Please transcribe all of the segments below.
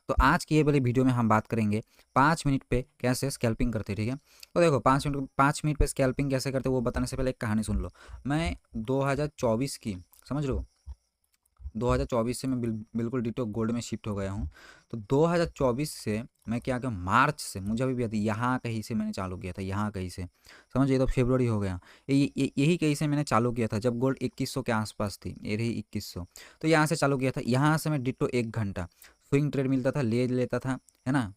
तो आज की ये वाली वीडियो में हम बात करेंगे 5 मिनट पे कैसे स्कैल्पिंग करते हैं, ठीक है। तो देखो 5 मिनट पे स्कैल्पिंग कैसे करते हैं वो बताने से पहले एक कहानी सुन लो। मैं 2024 की, समझ लो, 2024 से मैं बिल्कुल डिटो गोल्ड में शिफ्ट हो गया हूँ। तो 2024 से मैं क्या क्या मार्च से, मुझे अभी भी याद है, यहाँ कहीं से मैंने चालू किया था, यहाँ कहीं से, समझिए, तो फरवरी हो गया। यही कहीं से मैंने चालू किया था जब गोल्ड 2100 के आसपास थी, ये रही 2100। तो यहाँ से चालू किया था, यहाँ से मैं डिटो 1 घंटा स्विंग ट्रेड मिलता था, ले लेता था, है ना।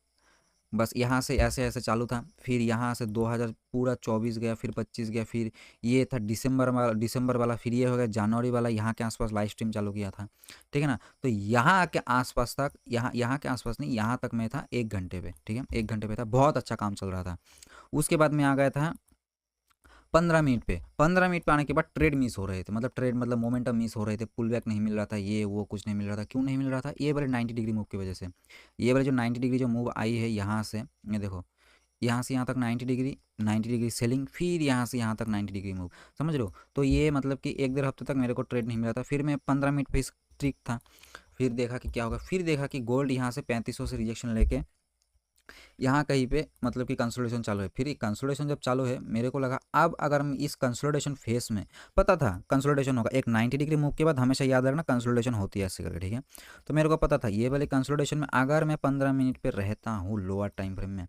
बस यहाँ से ऐसे ऐसे चालू था। फिर यहाँ से 2000 पूरा 24 गया, फिर 25 गया, फिर ये था दिसंबर वाला, फिर ये हो गया जनवरी वाला, यहाँ के आसपास लाइव स्ट्रीम चालू किया था, ठीक है ना। तो यहाँ के आसपास तक, यहाँ के आसपास नहीं, यहाँ तक मैं था 1 घंटे पे, ठीक है, 1 घंटे पे था, बहुत अच्छा काम चल रहा था। उसके बाद मैं आ गया था 15 मिनट पे। 15 मिनट पे आने के बाद ट्रेड मिस हो रहे थे, मतलब ट्रेड मतलब मोमेंटम मिस हो रहे थे, पुल बैक नहीं मिल रहा था, ये वो कुछ नहीं मिल रहा था। क्यों नहीं मिल रहा था? ये वाले 90 डिग्री मूव की वजह से। ये वाले जो 90 डिग्री जो मूव आई है यहाँ से, ये देखो, यहाँ से यहाँ तक 90 डिग्री, 90 डिग्री सेलिंग, फिर यहाँ से यहाँ तक 90 डिग्री मूव, समझ लो। तो ये मतलब कि 1 डेढ़ हफ्ते तक मेरे को ट्रेड नहीं मिला था। फिर मैं 15 मिनट पे स्ट्रिक था। फिर देखा कि क्या होगा, फिर देखा कि गोल्ड यहाँ से 3500 से रिजेक्शन लेके यहाँ कहीं पे मतलब कि कंसोलिडेशन चालू है। फिर ये कंसोलिडेशन जब चालू है, मेरे को लगा अब अगर हम इस कंसोलिडेशन फेस में, पता था कंसोलिडेशन होगा, एक 90 डिग्री मूव के बाद हमेशा याद रखना कंसोलिडेशन होती है ऐसे करके, ठीक है। तो मेरे को पता था ये वाले कंसोलिडेशन में अगर मैं 15 मिनट पे रहता हूँ लोअर टाइम फ्रेम में,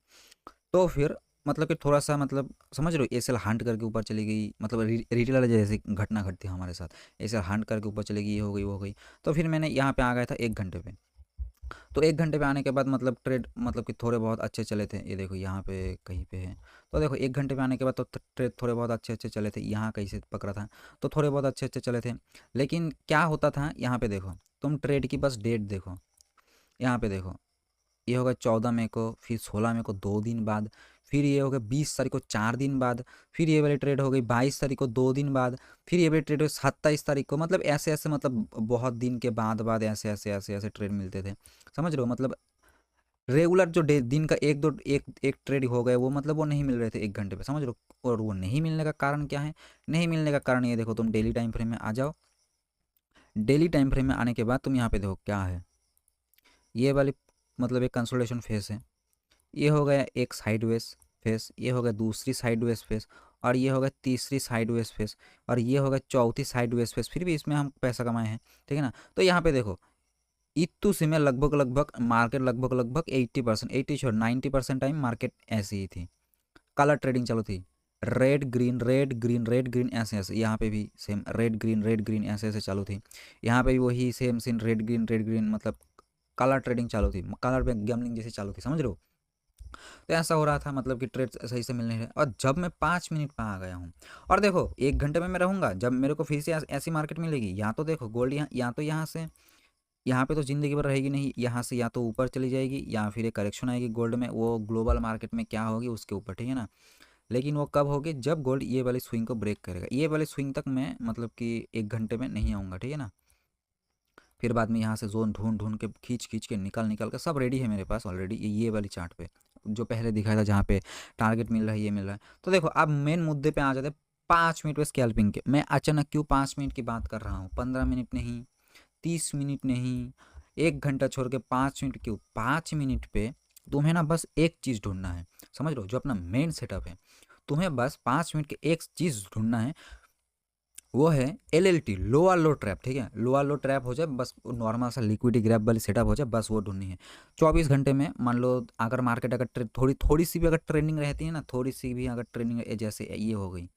तो फिर मतलब कि थोड़ा सा, मतलब समझ रहे हो, एसएल हंट करके ऊपर चली गई, मतलब रिटेल वाले जैसे घटना घटती है हमारे साथ, एसएल हंट करके ऊपर चली गई, ये हो गई वो हो गई। तो फिर मैंने यहाँ पे आ गया था 1 घंटे पे। तो 1 घंटे पे आने के बाद मतलब ट्रेड मतलब कि थोड़े बहुत अच्छे चले थे, ये देखो यहाँ पे कहीं पे है। तो देखो 1 घंटे पे आने के बाद तो ट्रेड थोड़े बहुत अच्छे अच्छे चले थे, यहाँ कहीं से पकड़ा था, तो थोड़े बहुत अच्छे अच्छे चले थे। लेकिन क्या होता था यहाँ पे देखो, तुम ट्रेड की बस डेट देखो, यहाँ पे देखो, ये होगा 14 मई को, फिर 16 मई को 2 दिन बाद, फिर ये हो गया 20 तारीख को 4 दिन बाद, फिर ये वाली ट्रेड हो गई 22 तारीख को 2 दिन बाद, फिर ये वाली ट्रेड हो 27 तारीख को, मतलब ऐसे ऐसे, मतलब बहुत दिन के बाद ऐसे ऐसे ऐसे ऐसे ट्रेड मिलते थे, समझ रहे हो। मतलब रेगुलर जो डे दिन का एक दो एक एक ट्रेड हो गए वो, मतलब वो नहीं मिल रहे थे 1 घंटे पे, समझ रहे हो। और वो नहीं मिलने का कारण क्या है? नहीं मिलने का कारण ये देखो, तुम डेली टाइम फ्रेम में आ जाओ। डेली टाइम फ्रेम में आने के बाद तुम यहाँ पे देखो क्या है, ये वाली मतलब एक कंसोलिडेशन फेस है, ये हो गया एक साइडवेज फेस, ये हो गया दूसरी साइडवेज फेस, और ये हो गया तीसरी साइडवेज फेस, और ये हो गया चौथी साइडवेज फेस। फिर भी इसमें हम पैसा कमाए हैं, ठीक है ना। तो यहाँ पे देखो, इतू से में लगभग लगभग मार्केट लगभग लगभग 80%, 80 छोड़ 90% टाइम मार्केट ऐसी ही थी, कलर ट्रेडिंग चालू थी, red green red green red green ऐसे ऐसे। यहाँ पे भी सेम रेड ग्रीन ऐसे ऐसे चालू थी, यहाँ पे भी वही सेम सीन रेड ग्रीन, मतलब कलर ट्रेडिंग चालू थी, कलर पे गैम्बलिंग जैसे चालू थी, समझ रहे हो। तो ऐसा हो रहा था, मतलब कि ट्रेड सही से मिल नहीं रहे। और जब मैं 5 मिनट पे आ गया हूँ, और देखो 1 घंटे में मैं रहूँगा, जब मेरे को फिर से ऐसी मार्केट मिलेगी, या तो देखो गोल्ड यहाँ तो यहाँ से, यहाँ पे तो ज़िंदगी भर रहेगी नहीं, यहाँ से या तो ऊपर चली जाएगी या फिर एक करेक्शन आएगी गोल्ड में, वो ग्लोबल मार्केट में क्या होगी उसके ऊपर, ठीक है ना। लेकिन वो कब होगी? जब गोल्ड ये वाली स्विंग को ब्रेक करेगा। ये वाली स्विंग तक मैं मतलब कि 1 घंटे में नहीं आऊँगा, ठीक है ना। फिर बाद में यहाँ से जोन ढूंढ ढूंढ के खींच खींच के निकाल निकाल के सब रेडी है मेरे पास ऑलरेडी, ये वाली चार्ट पे जो पहले दिखाया था, जहाँ पे टारगेट मिल रहा है, ये मिल रहा है। तो देखो अब मेन मुद्दे पे आ जाते हैं, 5 मिनट पे स्कैल्पिंग के। मैं अचानक क्यों 5 मिनट की बात कर रहा हूँ, 15 मिनट नहीं, 30 मिनट नहीं, 1 घंटा छोड़ के 5 मिनट क्यों? 5 मिनट पे तुम्हें ना बस एक चीज़ ढूंढना है, समझ लो, जो अपना मेन सेटअप है, तुम्हें बस 5 मिनट के एक चीज़ ढूंढना है, वो है LLT, लोअर लो ट्रैप, ठीक है। लोअर लो ट्रैप हो जाए बस, नॉर्मल सा लिक्विडिटी ग्रैब वाली सेटअप हो जाए, बस वो ढूंढनी है। 24 घंटे में मान लो अगर मार्केट अगर थोड़ी थोड़ी सी भी अगर ट्रेंडिंग रहती है ना, थोड़ी सी भी अगर ट्रेंडिंग, जैसे ये हो गई,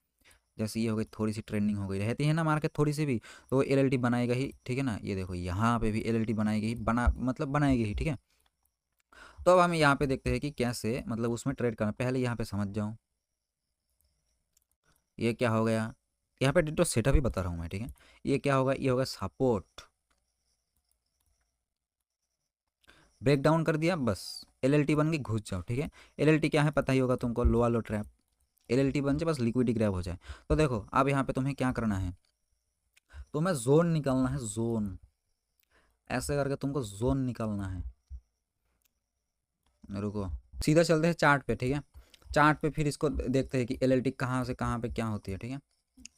जैसे ये हो गई, थोड़ी सी ट्रेंडिंग हो गई रहती है ना मार्केट थोड़ी सी भी, तो LLT बनाएगा ही, ठीक है ना। ये देखो यहाँ पे भी LLT बनाएगी ही, मतलब बनाएगी ही, ठीक है। तो अब हम यहाँ पे देखते हैं कि कैसे मतलब उसमें ट्रेड करना, पहले यहाँ पे समझ जाऊँ ये क्या हो गया। यहाँ पे डिटो सेटअप ही बता रहा हूँ मैं, ठीक है। ये क्या होगा? ये होगा सपोर्ट, ब्रेक डाउन कर दिया, बस LLT बन गई, घुस जाओ, ठीक है। LLT क्या है पता ही होगा तुमको, लोअर लो ट्रैप। LLT बन जाए बस, लिक्विडिटी ग्रैब हो जाए। तो देखो अब यहाँ पे तुम्हें क्या करना है, तुम्हें जोन निकालना है, जोन, ऐसे करके तुमको जोन निकालना है। रुको, सीधा चलते हैं चार्ट पे, ठीक है। चार्ट पे फिर इसको देखते हैं कि LLT कहाँ से कहाँ पे क्या होती है, ठीक है।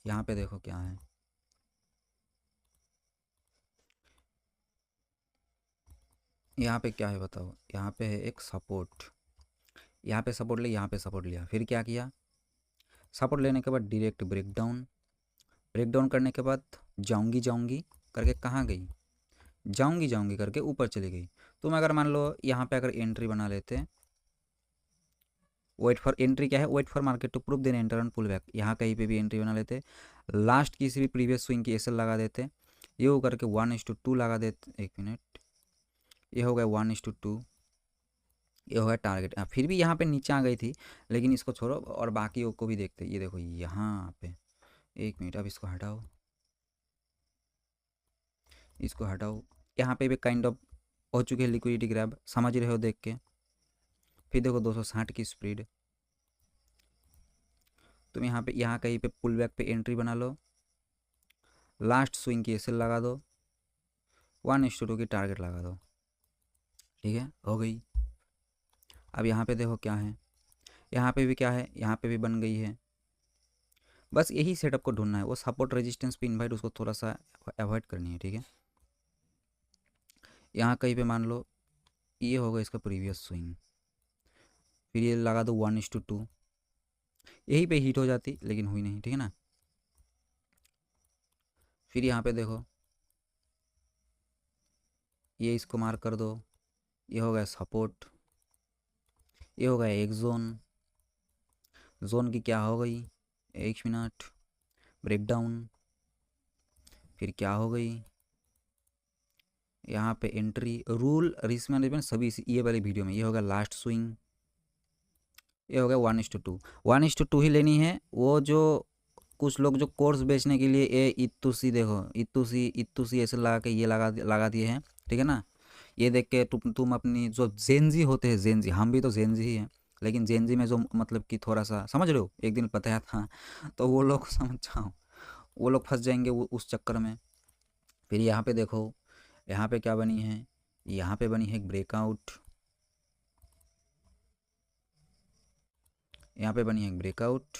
यहाँ पे देखो क्या है, यहाँ पे क्या है बताओ, यहाँ पे है एक सपोर्ट, यहाँ पे सपोर्ट लिया, यहाँ पे सपोर्ट लिया, फिर क्या किया, सपोर्ट लेने के बाद डायरेक्ट ब्रेकडाउन, ब्रेकडाउन करने के बाद जाऊंगी जाऊंगी करके कहाँ गई, जाऊंगी जाऊंगी करके ऊपर चली गई। तुम अगर मान लो यहाँ पे अगर एंट्री बना लेते, वेट फॉर एंट्री क्या है, wait for market to prove then enter on pull back, यहाँ कहीं पे भी एंट्री बना लेते, लास्ट किसी भी प्रीवियस स्विंग की एसएल लगा देते, ये हो करके 1:2 लगा देते, 1 मिनट, ये हो गया 1:2, ये हो गया टारगेट। फिर भी यहाँ पे नीचे आ गई थी, लेकिन इसको छोड़ो और बाकी को भी देखते, ये देखो यहाँ पे, 1 मिनट, अब इसको हटाओ, इसको हटाओ, यहाँ पे भी काइंड ऑफ हो चुके हैं लिक्विडिटी ग्रैब, समझ रहे हो देख के। फिर देखो 260 की स्पीड, तुम यहाँ पे यहाँ कहीं पे पुल बैक पे एंट्री बना लो, लास्ट स्विंग की एसएल लगा दो, 1:2 की टारगेट लगा दो, ठीक है, हो गई। अब यहाँ पे देखो क्या है, यहाँ पे भी क्या है, यहाँ पे भी बन गई है। बस यही सेटअप को ढूंढना है, वो सपोर्ट रेजिस्टेंस पे इनवाइट उसको थोड़ा सा अवॉइड करनी है, ठीक है। यहाँ कहीं पे मान लो ये होगा इसका प्रीवियस स्विंग, फिर ये लगा दो 1:2, यही पे हीट हो जाती लेकिन हुई नहीं, ठीक है ना। फिर यहाँ पे देखो ये इसको मार्क कर दो, ये हो गया सपोर्ट, ये हो गया एक जोन, जोन की क्या हो गई, 1 मिनट, ब्रेकडाउन, फिर क्या हो गई, यहाँ पे एंट्री, रूल रिस्क मैनेजमेंट सभी ये वाली वीडियो में, ये होगा लास्ट स्विंग, ये हो गया 1:2, 1:2 ही लेनी है। वो जो कुछ लोग जो कोर्स बेचने के लिए ए इतुसी, देखो इतुसी इतुसी ऐसे लगा के ये लगा दिए हैं, ठीक है ना। ये देख के तुम अपनी जो जेनजी होते हैं, जेनजी, हम भी तो जेनजी ही हैं, लेकिन जेनजी में जो मतलब कि थोड़ा सा समझ रहे हो, एक दिन बताया था तो वो लोग समझ जाओ, वो लोग फंस जाएंगे उस चक्कर में। फिर यहाँ पे देखो, यहाँ पे क्या बनी है, यहाँ पे बनी है एक ब्रेकआउट, यहाँ पे बनी है एक ब्रेकआउट,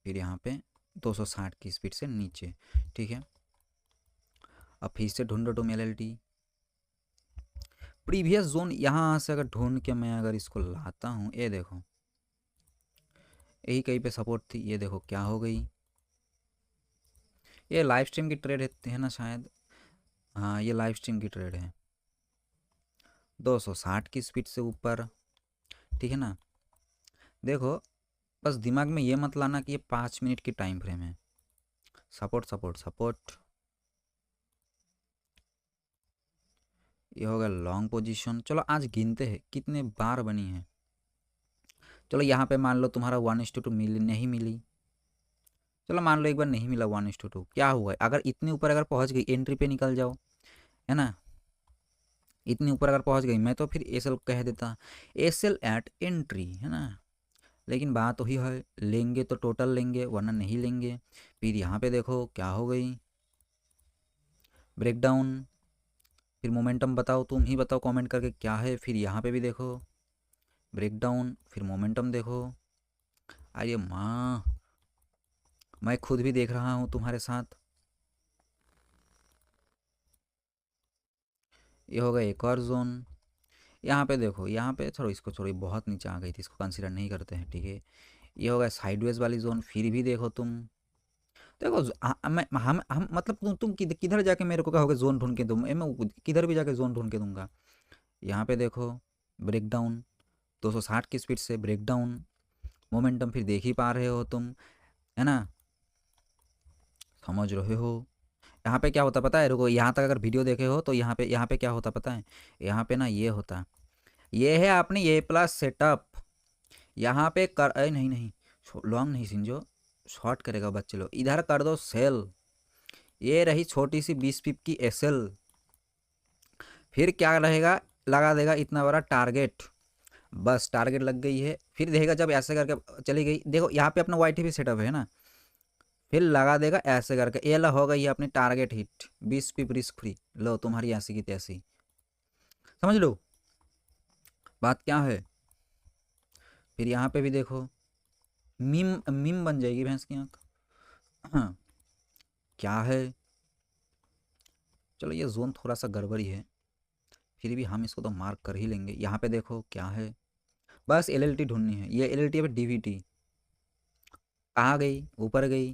फिर यहाँ पे 260 की स्पीड से नीचे, ठीक है। अब फिर से ढूंढो तुम LLT प्रीवियस जोन, यहाँ से अगर ढूंढ के मैं अगर इसको लाता हूँ, ये देखो यही कहीं पे सपोर्ट थी, ये देखो क्या हो गई, ये लाइव स्ट्रीम की ट्रेड है ना शायद, हाँ ये लाइव स्ट्रीम की ट्रेड है, 260 की स्पीड से ऊपर, ठीक है ना। देखो बस दिमाग में ये मत लाना कि ये 5 मिनट की टाइम फ्रेम है, सपोर्ट सपोर्ट सपोर्ट, ये होगा लॉन्ग पोजीशन। चलो आज गिनते हैं कितने बार बनी है। चलो यहाँ पे मान लो तुम्हारा 1:2 मिली नहीं मिली, चलो मान लो एक बार नहीं मिला 1:2, क्या हुआ, अगर इतने ऊपर अगर पहुँच गई एंट्री पे निकल जाओ, है ना, इतने ऊपर अगर पहुँच गई मैं तो फिर एसएल कह देता, एसएल एट एंट्री, है ना। लेकिन बात वही है, लेंगे तो टोटल लेंगे वरना नहीं लेंगे। फिर यहाँ पे देखो क्या हो गई, ब्रेकडाउन, फिर मोमेंटम बताओ, तुम ही बताओ कमेंट करके क्या है। फिर यहाँ पे भी देखो ब्रेकडाउन, फिर मोमेंटम देखो, अरे माँ मैं खुद भी देख रहा हूँ तुम्हारे साथ। ये होगा एक और जोन, यहाँ पे देखो, यहाँ पे छोड़ो इसको, छोड़ो बहुत नीचे आ गई थी, इसको कंसीडर नहीं करते हैं, ठीक है। ये होगा साइडवेज वाली जोन, फिर भी देखो तुम, देखो मैं हम मतलब तुम किधर जाके मेरे को कहोगे जोन ढूंढ के दूँ, मैं किधर भी जाके जोन ढूंढ के दूंगा। यहाँ पे देखो ब्रेकडाउन, 260 की स्पीड से ब्रेकडाउन, मोमेंटम फिर देख ही पा रहे हो तुम, है ना, समझ रहे हो। यहाँ पे क्या होता पता है, रुको यहाँ तक अगर वीडियो देखे हो तो यहाँ पे क्या होता पता है, यहाँ पे ना ये होता, ये है आपने ये प्लस सेटअप, यहाँ पे कर, अरे नहीं नहीं, लॉन्ग नहीं सिंजो, शॉर्ट करेगा बच्चे लोग, इधर कर दो सेल, ये रही छोटी सी 20 पिप की एसएल, फिर क्या रहेगा, लगा देगा इतना बड़ा टारगेट, बस टारगेट लग गई है। फिर देखेगा जब ऐसे करके चली गई, देखो यहाँ पे अपना वाईटी भी सेटअप है ना, फिर लगा देगा ऐसे करके, ये ला हो गई अपनी टारगेट हिट, 20 पिप रिस्क फ्री, लो तुम्हारी ऐसी की तैसी, समझ लो बात क्या है। फिर यहाँ पे भी देखो मीम मीम बन जाएगी भैंस की आँख, हाँ क्या है। चलो ये जोन थोड़ा सा गड़बड़ी है, फिर भी हम इसको तो मार्क कर ही लेंगे। यहाँ पे देखो क्या है, बस LLT ढूंढनी है। ये LLT पे DVT कहाँ गई, ऊपर गई।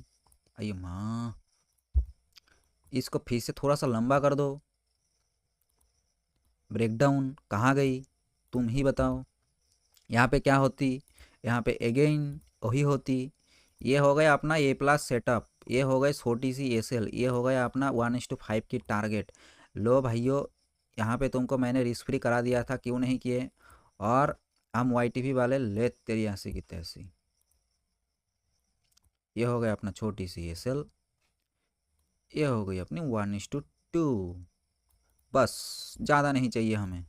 अये माँ, इसको फिर से थोड़ा सा लंबा कर दो। ब्रेकडाउन कहाँ गई, तुम ही बताओ। यहाँ पे क्या होती, यहाँ पे अगेन वही होती। ये हो गया अपना A+ सेटअप, ये हो गई छोटी सी SL, ये हो गया अपना 1:5 की टारगेट। लो भाइयों, यहाँ पे तुमको मैंने रिस्क फ्री करा दिया था, क्यों नहीं किए। और हम YTP वाले ले तेरी ऐसी की तैसी। ये हो गया अपना छोटी सी SL, ये हो गई अपनी 1:2। बस ज़्यादा नहीं चाहिए हमें,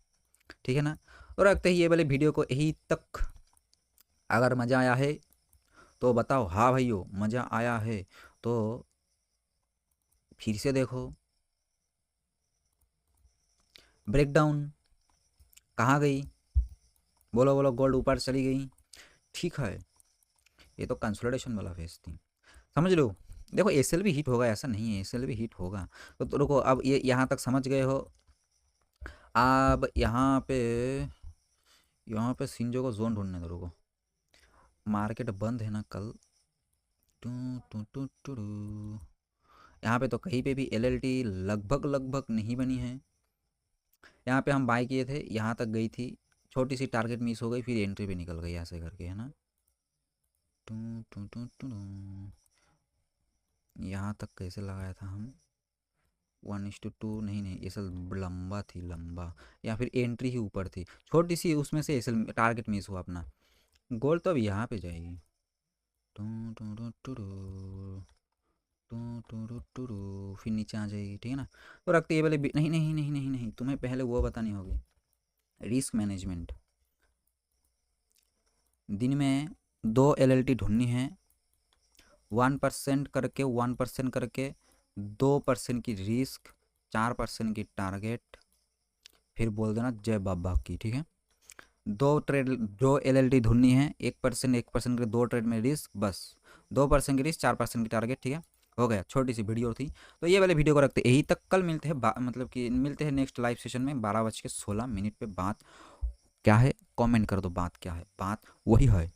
ठीक है ना। तो रखते ही ये वाले वीडियो को यही तक। अगर मज़ा आया है तो बताओ हाँ भाइयों, मज़ा आया है तो फिर से देखो। ब्रेकडाउन कहाँ गई, बोलो बोलो। गोल्ड ऊपर चली गई, ठीक है। ये तो कंसोलिडेशन वाला फेस थी, समझ लो। देखो SL भी हिट होगा, ऐसा नहीं है, SL भी हिट होगा। तो रुको, अब ये यहाँ तक समझ गए हो। अब यहाँ पे सिंजो को जोन ढूंढने दो, रुको। मार्केट बंद है ना कल। टू टू टू टू टू। यहाँ पे तो कहीं पे भी LLT लगभग लगभग नहीं बनी है। यहाँ पे हम बाय किए थे, यहाँ तक गई थी, छोटी सी टारगेट मिस हो गई, फिर एंट्री पे निकल गई ऐसे करके, है ना। टू टू टू टू। यहाँ तक कैसे लगाया था हम, 1:2 नहीं नहीं, एसल लंबा थी, लंबा। या फिर एंट्री ही ऊपर थी, छोटी सी, उसमें से एसल टारगेट मिस हुआ अपना। गोल तो अब यहाँ पे जाएगी। टू टू टू टू टू टू टू टू टू, फिर नीचे आ जाएगी, ठीक है ना। तो रखते ये वाले नहीं नहीं नहीं नहीं नहीं, तुम्हें पहले वो बतानी होगी, रिस्क मैनेजमेंट। दिन में 2 LLT ढूंढनी है, 1% करके 1% करके, 2% की रिस्क, 4% की टारगेट, फिर बोल देना जय बाबा की, ठीक है। 2 LLT ढूंढनी है, 1% के 2 ट्रेड में रिस्क, बस 2% की रिस्क, 4% की टारगेट, ठीक है। हो गया, छोटी सी वीडियो थी। तो ये वाले वीडियो को रखते यही तक। कल मिलते हैं, मतलब कि मिलते हैं नेक्स्ट लाइव सेशन में 12:16 पे। बात क्या है कमेंट कर दो, बात क्या है, बात वही है।